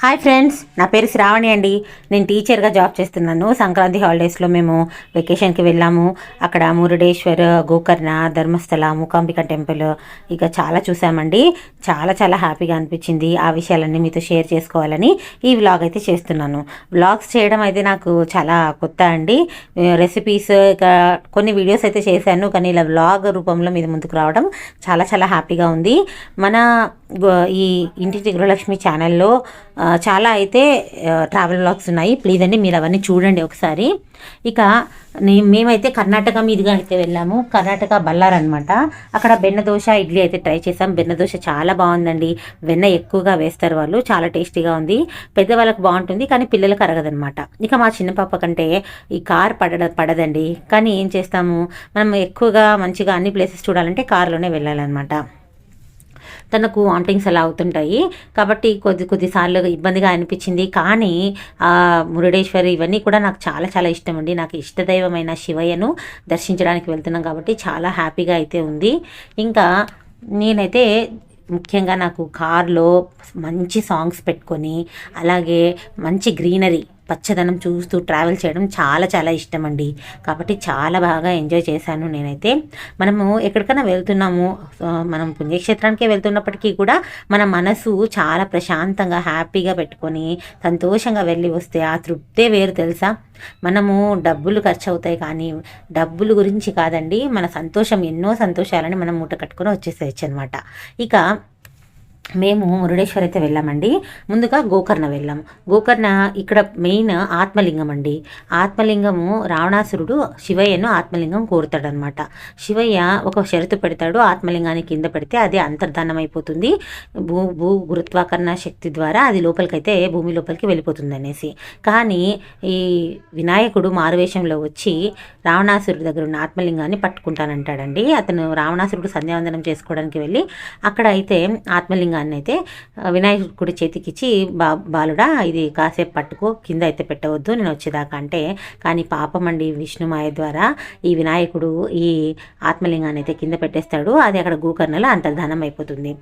Hi friends, నా పేరు శ్రావణి అండి. నేను టీచర్గా జాబ్ చేస్తున్నాను. సంక్రాంతి హాలిడేస్లో మేము వెకేషన్కి వెళ్ళాము. అక్కడ మురుడేశ్వర్, గోకర్ణ, ధర్మస్థల, మూకాంబిక టెంపుల్ ఇక చాలా చూసామండి. చాలా చాలా హ్యాపీగా అనిపించింది. ఆ విషయాలన్నీ మీతో షేర్ చేసుకోవాలని ఈ వ్లాగ్ అయితే చేస్తున్నాను. వ్లాగ్స్ చేయడం అయితే నాకు చాలా కొత్త అండి. రెసిపీస్ ఇక కొన్ని వీడియోస్ అయితే చేశాను, కానీ ఇలా వ్లాగ్ రూపంలో మీద ముందుకు రావడం చాలా చాలా హ్యాపీగా ఉంది. మన ఈ ఇంటి గృహలక్ష్మి ఛానల్లో చాలా అయితే ట్రావెల్ వ్లాగ్స్ ఉన్నాయి. ప్లీజ్ అండి మీరు అవన్నీ చూడండి ఒకసారి. ఇక మేమైతే కర్ణాటక మీదుగా అయితే వెళ్ళాము. కర్ణాటక బళ్ళార్ అనమాట. అక్కడ బెన్న దోశ, ఇడ్లీ అయితే ట్రై చేసాం. బెన్న దోశ చాలా బాగుందండి. వెన్న ఎక్కువగా వేస్తారు వాళ్ళు, చాలా టేస్టీగా ఉంది. పెద్దవాళ్ళకి బాగుంటుంది, కానీ పిల్లలకు అరగదనమాట. ఇక మా చిన్న పాప కంటే ఈ కార్ పడదండి. కానీ ఏం చేస్తాము, మనం ఎక్కువగా మంచిగా అన్ని ప్లేసెస్ చూడాలంటే కార్లోనే వెళ్ళాలన్నమాట. తనకు వామిటింగ్స్ అలా అవుతుంటాయి కాబట్టి కొద్దిసార్లు ఇబ్బందిగా అనిపించింది. కానీ మురుడేశ్వరి ఇవన్నీ కూడా నాకు చాలా చాలా ఇష్టం అండి. నాకు ఇష్టదైవమైన శివయ్యను దర్శించడానికి వెళ్తున్నాం కాబట్టి చాలా హ్యాపీగా అయితే ఉంది. ఇంకా నేనైతే ముఖ్యంగా నాకు కార్లో మంచి సాంగ్స్ పెట్టుకొని, అలాగే మంచి గ్రీనరీ, పచ్చదనం చూస్తూ ట్రావెల్ చేయడం చాలా చాలా ఇష్టం అండి. కాబట్టి చాలా బాగా ఎంజాయ్ చేశాను నేనైతే. మనము ఎక్కడికైనా వెళ్తున్నాము, మనం పుణ్యక్షేత్రానికే వెళ్తున్నప్పటికీ కూడా మన మనసు చాలా ప్రశాంతంగా హ్యాపీగా పెట్టుకొని సంతోషంగా వెళ్ళి వస్తే ఆ తృప్తే వేరు తెలుసా. మనము డబ్బులు ఖర్చు అవుతాయి, కానీ డబ్బులు గురించి కాదండి, మన సంతోషం, ఎన్నో సంతోషాలని మనం మూట కట్టుకొని వచ్చేసేయచ్చు అనమాట. ఇక మేము మురుడేశ్వర్ అయితే వెళ్ళామండి. ముందుగా గోకర్ణ వెళ్ళాం. గోకర్ణ ఇక్కడ మెయిన్ ఆత్మలింగం అండి. ఆత్మలింగము, రావణాసురుడు శివయ్యను ఆత్మలింగం కోరుతాడనమాట. శివయ్య ఒక షరతు పెడతాడు, ఆత్మలింగాన్ని కింద పెడితే అది అంతర్ధానం అయిపోతుంది, భూ గురుత్వాకర్షణ శక్తి ద్వారా అది లోపలికైతే భూమి లోపలికి వెళ్ళిపోతుంది అనేసి. కానీ ఈ వినాయకుడు మారువేషంలో వచ్చి రావణాసురుడి దగ్గర ఉన్న ఆత్మలింగాన్ని పట్టుకుంటానంటాడండి. అతను రావణాసురుడు సంధ్యావందనం చేసుకోవడానికి వెళ్ళి అక్కడ అయితే ఆత్మలింగం అయితే వినాయకుడి చేతికిచ్చి, బాలుడా ఇది కాసేపు పట్టుకో, కింద అయితే పెట్టవద్దు నేను వచ్చేదాకా అంటే, కానీ పాపం అండి, విష్ణుమాయ ద్వారా ఈ వినాయకుడు ఈ ఆత్మలింగాన్ని అయితే కింద పెట్టేస్తాడు. అది అక్కడ గోకర్ణలో అంతర్ధానం అయిపోతుంది.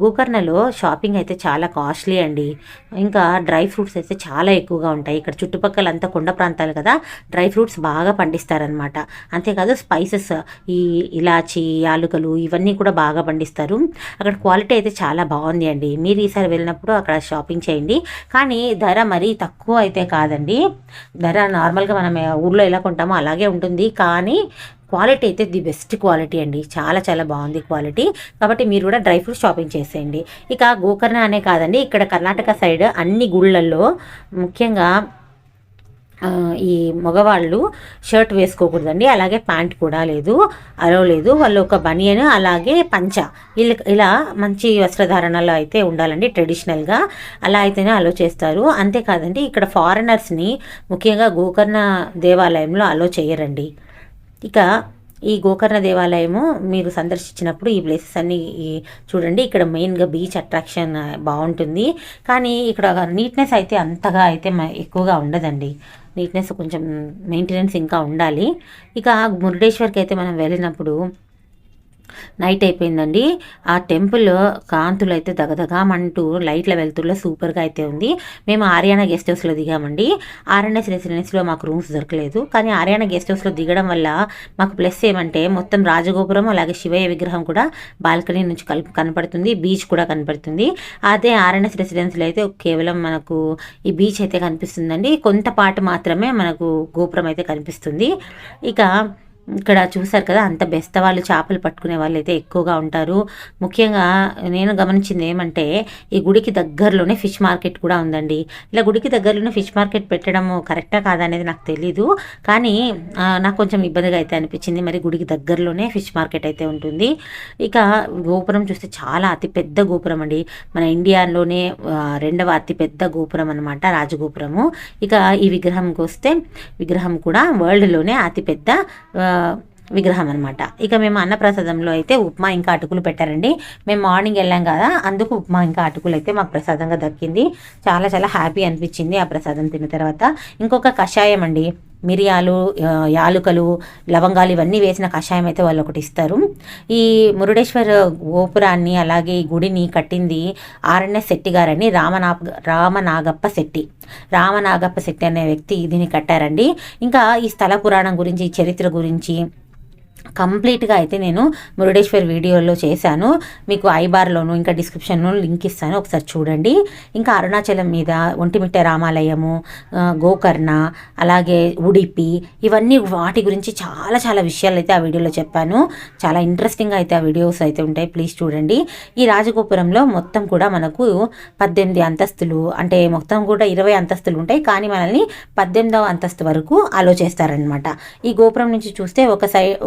గోకర్ణలో షాపింగ్ అయితే చాలా కాస్ట్లీ అండి. ఇంకా డ్రై ఫ్రూట్స్ అయితే చాలా ఎక్కువగా ఉంటాయి. ఇక్కడ చుట్టుపక్కల అంతా కొండ ప్రాంతాలు కదా, డ్రై ఫ్రూట్స్ బాగా పండిస్తారనమాట. అంతేకాదు స్పైసెస్, ఈ ఇలాచి, యాలుకలు ఇవన్నీ కూడా బాగా పండిస్తారు. అక్కడ క్వాలిటీ అయితే చాలా బాగుంది అండి. మీరు ఈసారి వెళ్ళినప్పుడు అక్కడ షాపింగ్ చేయండి. కానీ ధర మరీ తక్కువ అయితే కాదండి. ధర నార్మల్గా మనం ఊళ్ళో ఎలా కొంటామో అలాగే ఉంటుంది, కానీ క్వాలిటీ అయితే ది బెస్ట్ క్వాలిటీ అండి. చాలా చాలా బాగుంది క్వాలిటీ. కాబట్టి మీరు కూడా డ్రై ఫ్రూట్స్ షాపింగ్ చేసేయండి. ఇక గోకర్ణ అనే కాదండి, ఇక్కడ కర్ణాటక సైడ్ అన్ని గుళ్ళల్లో ముఖ్యంగా ఈ మగవాళ్ళు షర్ట్ వేసుకోకూడదండి, అలాగే ప్యాంట్ కూడా లేదు, అలో లేదు. వాళ్ళు ఒక బనియన్, అలాగే పంచ, ఇలా మంచి వస్త్రధారణలో అయితే ఉండాలండి ట్రెడిషనల్గా. అలా అయితేనే అలో చేస్తారు. అంతేకాదండి, ఇక్కడ ఫారినర్స్ని ముఖ్యంగా గోకర్ణ దేవాలయంలో అలో చేయరండి. ఇక ఈ గోకర్ణ దేవాలయము మీరు సందర్శించినప్పుడు ఈ ప్లేసెస్ అన్నీ చూడండి. ఇక్కడ మెయిన్గా బీచ్ అట్రాక్షన్ బాగుంటుంది, కానీ ఇక్కడ నీట్నెస్ అయితే అంతగా అయితే ఎక్కువగా ఉండదండి. నీట్నెస్ కొంచెం మెయింటెనెన్స్ ఇంకా ఉండాలి. ఇక మురుడేశ్వర్కి అయితే మనం వెళ్ళినప్పుడు నైట్ అయిపోయిందండి. ఆ టెంపుల్ కాంతులు అయితే దగదగామంటూ లైట్ల వెలుతురులో సూపర్గా అయితే ఉంది. మేము ఆర్యానా గెస్ట్ హౌస్లో దిగామండి. ఆర్ఎన్ఎస్ రెసిడెన్స్లో మాకు రూమ్స్ దొరకలేదు, కానీ ఆర్యానా గెస్ట్ హౌస్లో దిగడం వల్ల మాకు ప్లస్ ఏమంటే మొత్తం రాజగోపురం, అలాగే శివయ్య విగ్రహం కూడా బాల్కనీ నుంచి కనపడుతుంది, బీచ్ కూడా కనపడుతుంది. అదే ఆర్ఎన్ఎస్ రెసిడెన్స్లో అయితే కేవలం మనకు ఈ బీచ్ అయితే కనిపిస్తుందండి, కొంత పాటు మాత్రమే మనకు గోపురం అయితే కనిపిస్తుంది. ఇక ఇక్కడ చూసారు కదా, అంత బెస్తవాళ్ళు, చేపలు పట్టుకునే వాళ్ళు అయితే ఎక్కువగా ఉంటారు. ముఖ్యంగా నేను గమనించింది ఏమంటే, ఈ గుడికి దగ్గరలోనే ఫిష్ మార్కెట్ కూడా ఉందండి. ఇలా గుడికి దగ్గరలోనే ఫిష్ మార్కెట్ పెట్టడం కరెక్టా కాదా అనేది నాకు తెలీదు, కానీ నాకు కొంచెం ఇబ్బందిగా అయితే అనిపించింది. మరి గుడికి దగ్గరలోనే ఫిష్ మార్కెట్ అయితే ఉంటుంది. ఇక గోపురం చూస్తే చాలా అతిపెద్ద గోపురం అండి. మన ఇండియాలోనే రెండవ అతిపెద్ద గోపురం అనమాట, రాజగోపురము. ఇక ఈ విగ్రహంకి వస్తే, విగ్రహం కూడా వరల్డ్లోనే అతిపెద్ద విగ్రహం అనమాట. ఇక మేము అన్నప్రసాదంలో అయితే ఉప్మా ఇంకా అటుకులు పెట్టారండి. మేము మార్నింగ్ వెళ్ళాం కదా, అందుకు ఉప్మా ఇంకా అటుకులు అయితే మాకు ప్రసాదంగా దక్కింది. చాలా చాలా హ్యాపీ అనిపించింది ఆ ప్రసాదం తిన్న తర్వాత. ఇంకొక కషాయం అండి, మిరియాలు, యాలుకలు, లవంగాలు ఇవన్నీ వేసిన కషాయం అయితే వాళ్ళు ఒకటి ఇస్తారు. ఈ మురుడేశ్వర గోపురాన్ని అలాగే ఈ గుడిని కట్టింది ఆర్ఎన్ఎస్ శెట్టి గారని, రామనాగప్ప శెట్టి అనే వ్యక్తి దీన్ని కట్టారండి. ఇంకా ఈ స్థల పురాణం గురించి, చరిత్ర గురించి కంప్లీట్గా అయితే నేను మురుడేశ్వర్ వీడియోలో చేశాను. మీకు ఐబార్లోను ఇంకా డిస్క్రిప్షన్లో లింక్ ఇస్తాను, ఒకసారి చూడండి. ఇంకా అరుణాచలం మీద ఒంటిమిట్ట రామాలయము, గోకర్ణ, అలాగే ఉడిపి, ఇవన్నీ వాటి గురించి చాలా చాలా విషయాలు అయితే ఆ వీడియోలో చెప్పాను. చాలా ఇంట్రెస్టింగ్గా అయితే ఆ వీడియోస్ అయితే ఉంటాయి, ప్లీజ్ చూడండి. ఈ రాజగోపురంలో మొత్తం కూడా మనకు 18 అంతస్తులు, అంటే మొత్తం కూడా 20 అంతస్తులు ఉంటాయి, కానీ మనల్ని 18వ అంతస్తు వరకు అలో చేస్తారనమాట. ఈ గోపురం నుంచి చూస్తే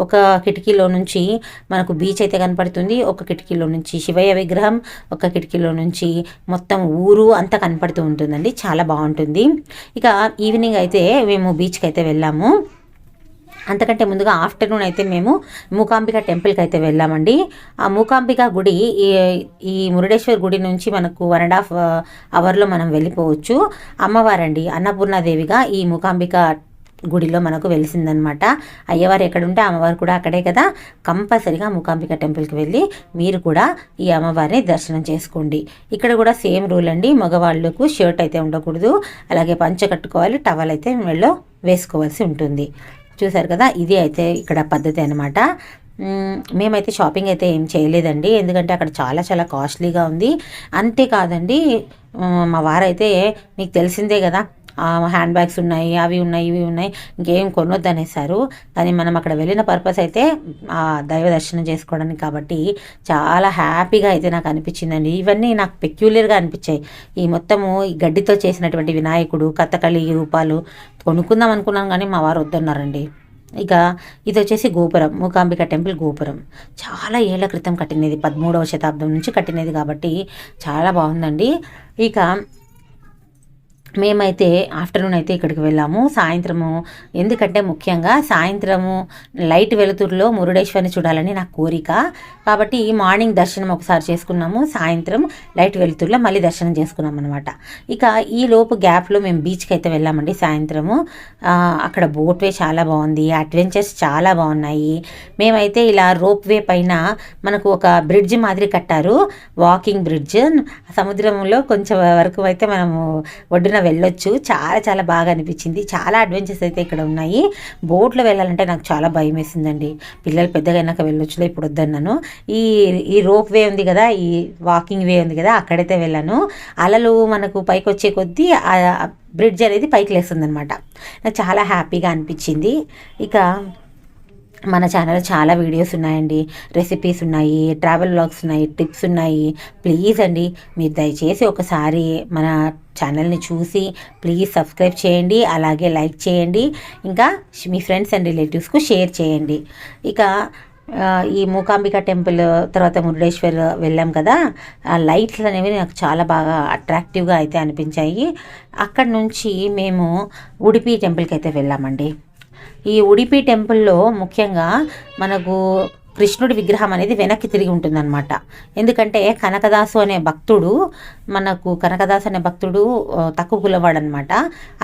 ఒక కిటికీలో నుంచి మనకు బీచ్ అయితే కనపడుతుంది, ఒక కిటికీలో నుంచి శివయ్య విగ్రహం, ఒక కిటికీలో నుంచి మొత్తం ఊరు అంతా కనపడుతూ ఉంటుందండి. చాలా బాగుంటుంది. ఇక ఈవినింగ్ అయితే మేము బీచ్కి అయితే వెళ్ళాము. అంతకంటే ముందుగా ఆఫ్టర్నూన్ అయితే మేము మూకాంబిక టెంపుల్కి అయితే వెళ్ళామండి. ఆ మూకాంబిక గుడి ఈ మురుడేశ్వర్ గుడి నుంచి మనకు 1.5 అవర్లో మనం వెళ్ళిపోవచ్చు. అమ్మవారండి అన్నపూర్ణాదేవిగా ఈ మూకాంబిక గుడిలో మనకు వెలిసిందనమాట. అయ్యవారు ఎక్కడుంటే అమ్మవారు కూడా అక్కడే కదా. కంపల్సరిగా మూకాంబిక టెంపుల్కి వెళ్ళి మీరు కూడా ఈ అమ్మవారిని దర్శనం చేసుకోండి. ఇక్కడ కూడా సేమ్ రూల్ అండి, మగవాళ్ళకు షర్ట్ అయితే ఉండకూడదు, అలాగే పంచ కట్టుకోవాలి, టవల్ అయితే మెడలో వేసుకోవాల్సి ఉంటుంది. చూసారు కదా, ఇది అయితే ఇక్కడ పద్ధతి అనమాట. మేమైతే షాపింగ్ అయితే ఏం చేయలేదండి, ఎందుకంటే అక్కడ చాలా చాలా కాస్ట్లీగా ఉంది. అంతేకాదండి, మా వారైతే మీకు తెలిసిందే కదా, హ్యాండ్ బ్యాగ్స్ ఉన్నాయి, అవి ఉన్నాయి, ఇవి ఉన్నాయి, ఇంకేం కొనొద్దు అనేసారు. కానీ మనం అక్కడ వెళ్ళిన పర్పస్ అయితే దైవ దర్శనం చేసుకోవడానికి కాబట్టి చాలా హ్యాపీగా అయితే నాకు అనిపించిందండి. ఇవన్నీ నాకు పెక్యులర్గా అనిపించాయి. ఈ మొత్తము ఈ గడ్డితో చేసినటువంటి వినాయకుడు, కథకళి రూపాలు కొనుక్కుందాం అనుకున్నాం, కానీ మా వారు వద్దన్నారండి. ఇక ఇది వచ్చేసి గోపురం, మూకాంబిక టెంపుల్ గోపురం. చాలా ఏళ్ల క్రితం కట్టినది, 13వ శతాబ్దం నుంచి కట్టినది కాబట్టి చాలా బాగుందండి. ఇక మేమైతే ఆఫ్టర్నూన్ అయితే ఇక్కడికి వెళ్ళాము. సాయంత్రము, ఎందుకంటే ముఖ్యంగా సాయంత్రము లైట్ వెలుతురులో మురుడేశ్వరిని చూడాలని నా కోరిక కాబట్టి మార్నింగ్ దర్శనం ఒకసారి చేసుకున్నాము, సాయంత్రం లైట్ వెలుతురులో మళ్ళీ దర్శనం చేసుకున్నాం అనమాట. ఇక ఈ లోపు గ్యాప్లో మేము బీచ్కి అయితే వెళ్ళామండి సాయంత్రము. అక్కడ బోట్ వే చాలా బాగుంది, అడ్వెంచర్స్ చాలా బాగున్నాయి. మేమైతే ఇలా రోప్ వే పైన మనకు ఒక బ్రిడ్జ్ మాదిరి కట్టారు, వాకింగ్ బ్రిడ్జ్. సముద్రంలో కొంచెం వరకు అయితే మనము ఒడ్డున వెళ్ళొచ్చు. చాలా చాలా బాగా అనిపించింది. చాలా అడ్వెంచర్స్ అయితే ఇక్కడ ఉన్నాయి. బోట్లో వెళ్ళాలంటే నాకు చాలా భయం వేసిందండి. పిల్లలు పెద్దగా అయినాక వెళ్ళొచ్చులే, ఇప్పుడు వద్దన్నాను. ఈ రోప్ వే ఉంది కదా, ఈ వాకింగ్ వే ఉంది కదా, అక్కడైతే వెళ్ళాను. అలలు మనకు పైకి వచ్చే కొద్దీ బ్రిడ్జ్ అనేది పైకి లేస్తుంది అనమాట. నాకు చాలా హ్యాపీగా అనిపించింది. ఇక మన ఛానల్లో చాలా వీడియోస్ ఉన్నాయండి, రెసిపీస్ ఉన్నాయి, ట్రావెల్ వ్లాగ్స్ ఉన్నాయి, టిప్స్ ఉన్నాయి. ప్లీజ్ అండి, మీరు దయచేసి ఒకసారి మన ఛానల్ని చూసి ప్లీజ్ సబ్స్క్రైబ్ చేయండి, అలాగే లైక్ చేయండి, ఇంకా మీ ఫ్రెండ్స్ అండ్ రిలేటివ్స్కు షేర్ చేయండి. ఇక ఈ మూకాంబిక టెంపుల్ తర్వాత మురుడేశ్వర్ వెళ్ళాం కదా, ఆ లైట్లు అనేవి నాకు చాలా బాగా అట్రాక్టివ్గా అయితే అనిపించాయి. అక్కడ నుంచి మేము ఉడిపి టెంపుల్కి అయితే వెళ్ళామండి. ఈ ఉడిపి టెంపుల్లో ముఖ్యంగా మనకు కృష్ణుడి విగ్రహం అనేది వెనక్కి తిరిగి ఉంటుందన్నమాట. ఎందుకంటే కనకదాసు అనే భక్తుడు తక్కువ కులవాడనమాట.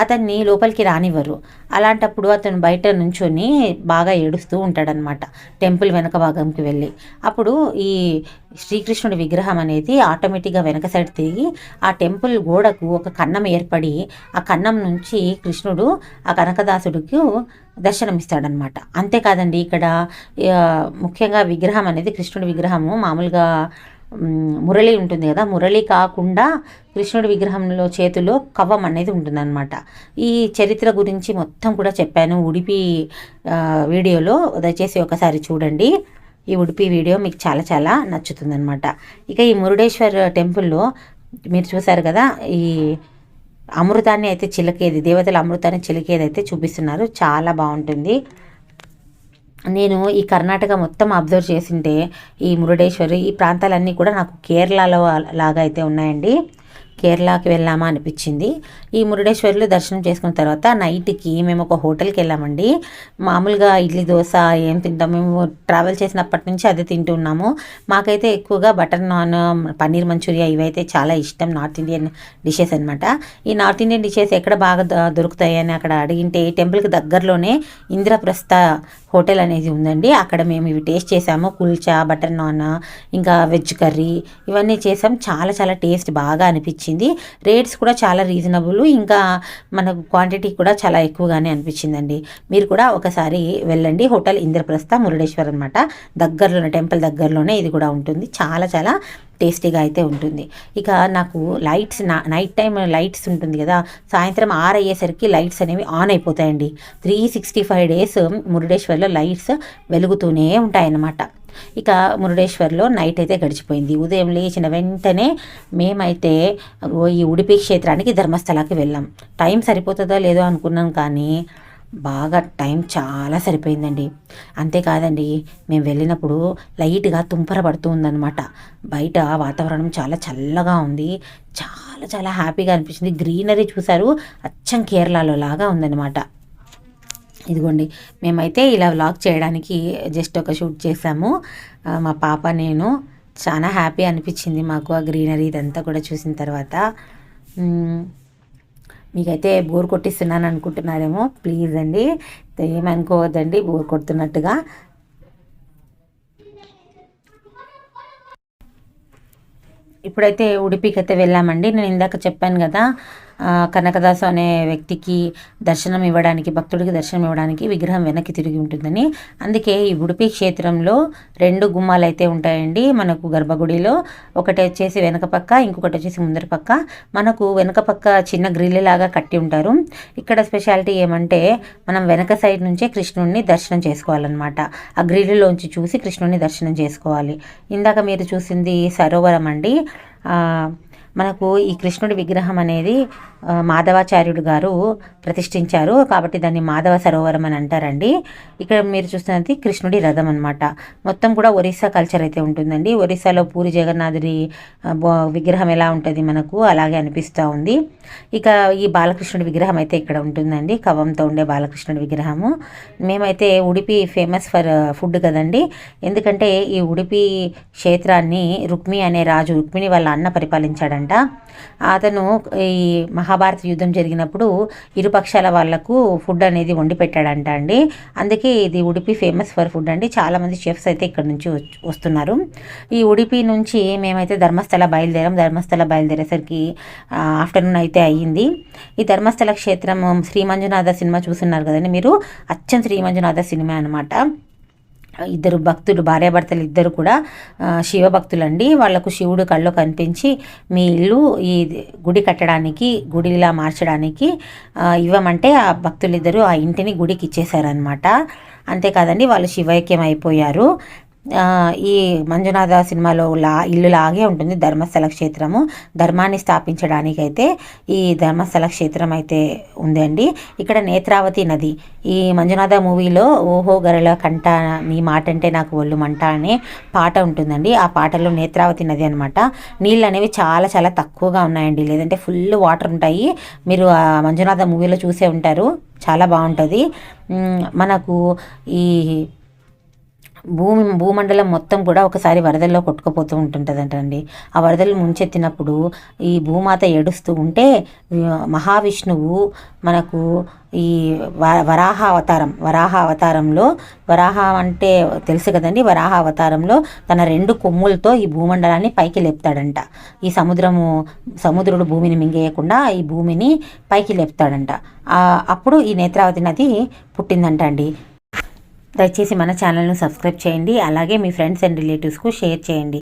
అతన్ని లోపలికి రానివ్వరు. అలాంటప్పుడు అతను బయట నుంచొని బాగా ఏడుస్తూ ఉంటాడనమాట టెంపుల్ వెనక భాగంకి వెళ్ళి. అప్పుడు ఈ శ్రీకృష్ణుడి విగ్రహం అనేది ఆటోమేటిక్గా వెనక సైడ్ తిరిగి ఆ టెంపుల్ గోడకు ఒక కన్నం ఏర్పడి ఆ కన్నం నుంచి కృష్ణుడు ఆ కనకదాసుడికి దర్శనమిస్తాడనమాట. అంతేకాదండి, ఇక్కడ ముఖ్యంగా విగ్రహం అనేది కృష్ణుడి విగ్రహము మామూలుగా మురళి ఉంటుంది కదా, మురళి కాకుండా కృష్ణుడి విగ్రహంలో చేతిలో కవ్వం అనేది ఉంటుందన్నమాట. ఈ చరిత్ర గురించి మొత్తం కూడా చెప్పాను ఉడిపి వీడియోలో, దయచేసి ఒకసారి చూడండి. ఈ ఉడిపి వీడియో మీకు చాలా చాలా నచ్చుతుందన్నమాట. ఇక ఈ మురుడేశ్వర్ టెంపుల్లో మీరు చూసారు కదా, ఈ అమృతాన్ని అయితే చిలికేది, దేవతల అమృతాన్ని చిలికేది అయితే చూపిస్తున్నారు. చాలా బాగుంటుంది. నేను ఈ కర్ణాటక మొత్తం అబ్జర్వ్ చేసింటే ఈ మురుడేశ్వరి ఈ ప్రాంతాలన్నీ కూడా నాకు కేరళలో లాగా అయితే ఉన్నాయండి. కేరళకి వెళ్ళామా అనిపించింది. ఈ మురుడేశ్వర్లో దర్శనం చేసుకున్న తర్వాత నైట్కి మేము ఒక హోటల్కి వెళ్ళామండి. మామూలుగా ఇడ్లీ దోశ ఏం తింటాం, మేము ట్రావెల్ చేసినప్పటి నుంచి అదే తింటూ ఉన్నాము. మాకైతే ఎక్కువగా బటర్ నాన్, పన్నీర్ మంచూరియా ఇవైతే చాలా ఇష్టం, నార్త్ ఇండియన్ డిషెస్ అనమాట. ఈ నార్త్ ఇండియన్ డిషెస్ ఎక్కడ బాగా దొరుకుతాయి అని అక్కడ అడిగింటే టెంపుల్కి దగ్గరలోనే ఇంద్రప్రస్థ హోటల్ అనేది ఉందండి. అక్కడ మేము ఇవి టేస్ట్ చేసాము. కుల్చా, బటర్ నాన్, ఇంకా వెజ్ కర్రీ ఇవన్నీ చేసాం. చాలా చాలా టేస్ట్ బాగా అనిపించింది. రేట్స్ కూడా చాలా రీజనబుల్, ఇంకా మనకు క్వాంటిటీ కూడా చాలా ఎక్కువగానే అనిపించిందండి. మీరు కూడా ఒకసారి వెళ్ళండి. హోటల్ ఇంద్రప్రస్థ మురుడేశ్వర్ అనమాట. దగ్గరలోనే, టెంపుల్ దగ్గరలోనే ఇది కూడా ఉంటుంది. చాలా చాలా టేస్టీగా అయితే ఉంటుంది. ఇక నాకు లైట్స్, నైట్ టైం లైట్స్ ఉంటుంది కదా, సాయంత్రం 6 అయ్యేసరికి లైట్స్ అనేవి ఆన్ అయిపోతాయండి. 365 డేస్ మురుడేశ్వర్లో లైట్స్ వెలుగుతూనే ఉంటాయన్నమాట. ఇక మురుడేశ్వర్లో నైట్ అయితే గడిచిపోయింది. ఉదయం లేచిన వెంటనే మేమైతే ఈ ఉడిపి క్షేత్రానికి, ధర్మస్థలాకి వెళ్ళాం. టైం సరిపోతుందో లేదో అనుకున్నాం, కానీ బాగా టైం చాలా సరిపోయిందండి. అంతేకాదండి, మేము వెళ్ళినప్పుడు లైట్గా తుంపర పడుతూ ఉందన్నమాట. బయట వాతావరణం చాలా చల్లగా ఉంది. చాలా చాలా హ్యాపీగా అనిపించింది. గ్రీనరీ చూసారు, అచ్చం కేరళలో లాగా ఉందన్నమాట. ఇదిగోండి, మేమైతే ఇలా వ్లాగ్ చేయడానికి జస్ట్ ఒక షూట్ చేసాము, మా పాప నేను. చాలా హ్యాపీ అనిపించింది మాకు ఆ గ్రీనరీ ఇదంతా కూడా చూసిన తర్వాత. మీకైతే బోర్ కొట్టిస్తున్నాను అనుకుంటున్నారేమో, ప్లీజ్ అండి ఏమనుకోవద్దండి బోర్ కొడుతున్నట్టుగా. ఇప్పుడైతే ఉడిపికి అయితే వెళ్ళామండి. నేను ఇందాక చెప్పాను కదా, కనకదాసు అనే వ్యక్తికి దర్శనం ఇవ్వడానికి, భక్తుడికి దర్శనం ఇవ్వడానికి విగ్రహం వెనక్కి తిరిగి ఉంటుందని. అందుకే ఈ ఉడిపి క్షేత్రంలో 2 గుమ్మాలు అయితే ఉంటాయండి మనకు గర్భగుడిలో. ఒకటి వచ్చేసి వెనక పక్క, ఇంకొకటి వచ్చేసి ముందర పక్క. మనకు వెనక పక్క చిన్న గ్రిల్ లాగా కట్టి ఉంటారు. ఇక్కడ స్పెషాలిటీ ఏమంటే, మనం వెనక సైడ్ నుంచే కృష్ణుడిని దర్శనం చేసుకోవాలన్నమాట. ఆ గ్రిల్లోంచి చూసి కృష్ణుడిని దర్శనం చేసుకోవాలి. ఇందాక మీరు చూసింది సరోవరం అండి. మనకు ఈ కృష్ణుడి విగ్రహం అనేది మాధవాచార్యుడు గారు ప్రతిష్ఠించారు, కాబట్టి దాన్ని మాధవ సరోవరం అని అంటారండి. ఇక్కడ మీరు చూస్తున్నది కృష్ణుడి రథం అనమాట. మొత్తం కూడా ఒరిస్సా కల్చర్ అయితే ఉంటుందండి. ఒరిస్సాలో పూరి జగన్నాథుడి విగ్రహం ఎలా ఉంటుంది మనకు, అలాగే అనిపిస్తూ ఉంది. ఇక ఈ బాలకృష్ణుడి విగ్రహం అయితే ఇక్కడ ఉంటుందండి, కవంతో ఉండే బాలకృష్ణుడి విగ్రహము. మేమైతే ఉడిపి ఫేమస్ ఫర్ ఫుడ్ కదండి, ఎందుకంటే ఈ ఉడిపి క్షేత్రాన్ని రుక్మి అనే రాజు, రుక్మిణి వాళ్ళ అన్న పరిపాలించాడంట. అతను ఈ మహాభారత యుద్ధం జరిగినప్పుడు ఇరుపక్షాల వాళ్లకు ఫుడ్ అనేది వండి పెట్టాడంట అండి. అందుకే ఇది ఉడిపి ఫేమస్ ఫర్ ఫుడ్ అండి. చాలామంది చెఫ్స్ అయితే ఇక్కడ నుంచి వస్తున్నారు. ఈ ఉడిపి నుంచి మేమైతే ధర్మస్థల బయలుదేరాం. ధర్మస్థల బయలుదేరేసరికి ఆఫ్టర్నూన్ అయితే అయ్యింది. ఈ ధర్మస్థల క్షేత్రం శ్రీ మంజునాథ సినిమా చూస్తున్నారు కదండి మీరు, అచ్చం శ్రీ మంజునాథ సినిమా అనమాట. ఇద్దరు భక్తులు, భార్యాభర్తలు ఇద్దరు కూడా శివభక్తులండి. వాళ్లకు శివుడు కళ్ళు కనిపించి మీ ఇల్లు ఈ గుడి కట్టడానికి, గుడిలా మార్చడానికి ఇవ్వమంటే ఆ భక్తులిద్దరూ ఆ ఇంటిని గుడికి ఇచ్చేశారనమాట. అంతేకాదండి, వాళ్ళు శివైక్యం అయిపోయారు. ఈ మంజునాథ సినిమాలో ఇల్లు లాగే ఉంటుంది ధర్మస్థల క్షేత్రము. ధర్మాన్ని స్థాపించడానికైతే ఈ ధర్మస్థల క్షేత్రం అయితే ఉందండి. ఇక్కడ నేత్రావతి నది, ఈ మంజునాథ మూవీలో ఓహో గరళ కంట నీ మాట అంటే నాకు ఒళ్ళు మంట అనే పాట ఉంటుందండి. ఆ పాటలో నేత్రావతి నది అనమాట. నీళ్ళు అనేవి చాలా చాలా తక్కువగా ఉన్నాయండి, లేదంటే ఫుల్ వాటర్ ఉంటాయి. మీరు ఆ మంజునాథ మూవీలో చూసే ఉంటారు, చాలా బాగుంటుంది. మనకు ఈ భూమండలం మొత్తం కూడా ఒకసారి వరదల్లో కొట్టుకుపోతూ ఉంటుంటుందంటండి. ఆ వరదలు ముంచెత్తినప్పుడు ఈ భూమాత ఏడుస్తూ ఉంటే మహావిష్ణువు మనకు ఈ వరాహ అవతారంలో, వరాహ అంటే తెలుసు కదండి, వరాహ అవతారంలో తన 2 కొమ్ములతో ఈ భూమండలాన్ని పైకి లేపుతాడంట. ఈ సముద్రుడు భూమిని మింగేయకుండా ఈ భూమిని పైకి లేపుతాడంట. అప్పుడు ఈ నేత్రావతి నది పుట్టిందంట అండి. దయచేసి మన ఛానల్ను సబ్స్క్రైబ్ చేయండి, అలాగే మీ ఫ్రెండ్స్ అండ్ రిలేటివ్స్కు షేర్ చేయండి.